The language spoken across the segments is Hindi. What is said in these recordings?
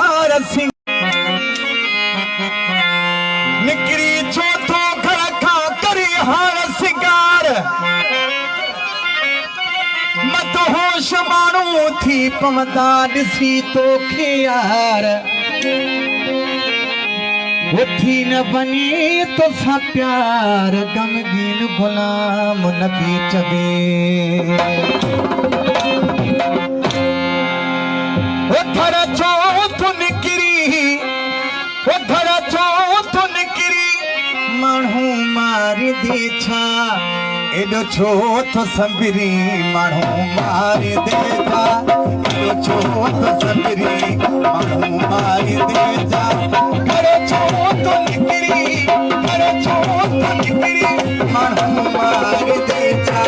हार सिंह निकरी चौथो घर खां करी हार सिंगार मत होश माण्हू थी पवंदा ॾिसी तोखे यार उथी न बनी तो सा प्यार गमगीन गुलाम न बीचबे उधर चो तू निकरी उधर चो तू निकरी माण्हू मारी दे छा एडो छो तो संबरी माण्हू मारी दे छा एडो छो तो संबरी माण्हू मारी दे छा करे छो तो निकरी करे छो तो निकरी माण्हू मारी दे छा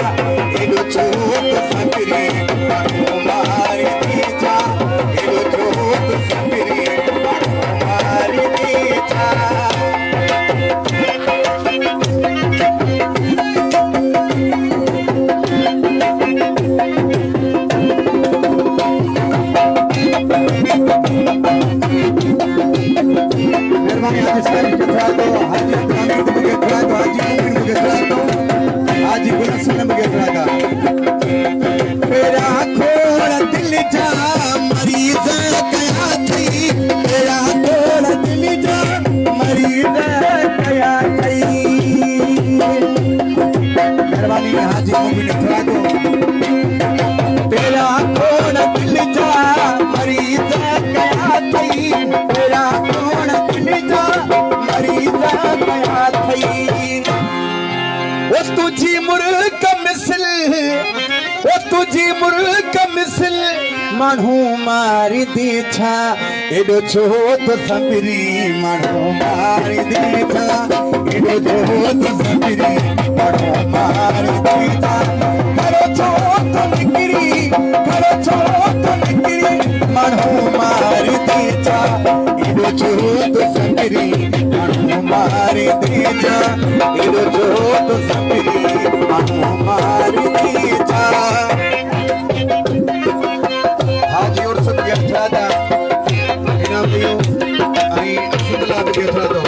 एडो छो तो संबरी माण्हू मारी दे छा एडो छो तो संबरी माण्हू मारी दे छा आज सारी कथा तो हाजी अब्राहम मुझे कथा तो हाजी मुमिन मुझे कथा तो हाजी गुलशन मुझे कथा मेरा खोल दिल जा मरीज कया थी मेरा खोल दिल जा मरीज कया थी मेहरबानी हाजी मुमिन कथा तो तेरा खोल दिल जा मरीज कया थी मेरा खोल दिल जा तुझी मुर्ग मिसल ओ तुझी मुर्ग मिसल माण्हू मारी दे छा एडो छो तो संबरी माण्हू मारी दे छा एडो छो तो संबरी माण्हू मारी दे छा करो छो तो निकरी करो छो तो निकरी माण्हू मारी दे छा एडो छो तो संबरी माण्हू मारी दे छा एडो छो तो संबरी माण्हू मारी दे छा हाजी और सब यथा दा इनाम दियो आई सुतला के यथा दो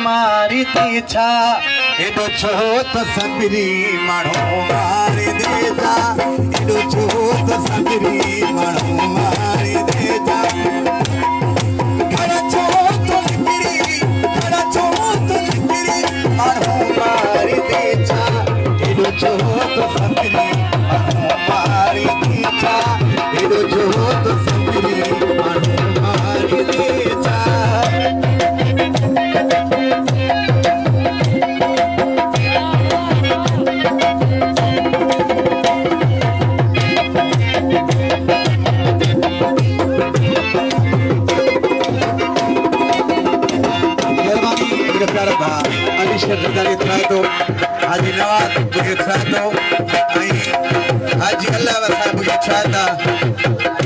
मारी दे छा एडो छो तो संबरी माण्हू मारी दे छा एडो छो तो संबरी माण्हू मारी दे छा घर छो तो निकरी घर छो तो निकरी माण्हू मारी दे छा एडो छो तो संबरी माण्हू मारी दे छा एडो छो तो संबरी माण्हू मारी दे छा हाजी नवाज मुझे तो हाजी अल्लाह वसा मुझे था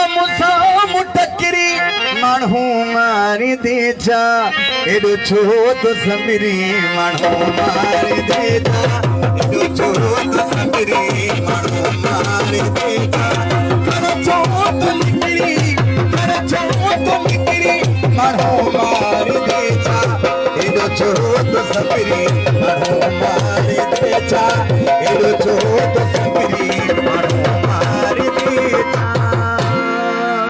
अमुसा मुटकरी माण्हू मारी देजा एडो छो तो समिरी माण्हू मारी देजा एडो छो तो समिरी माण्हू मारी देजा कर छो तो निकरी माण्हू मारी देजा एडो छो तो समिरी माण्हू मारी देजा एडो छो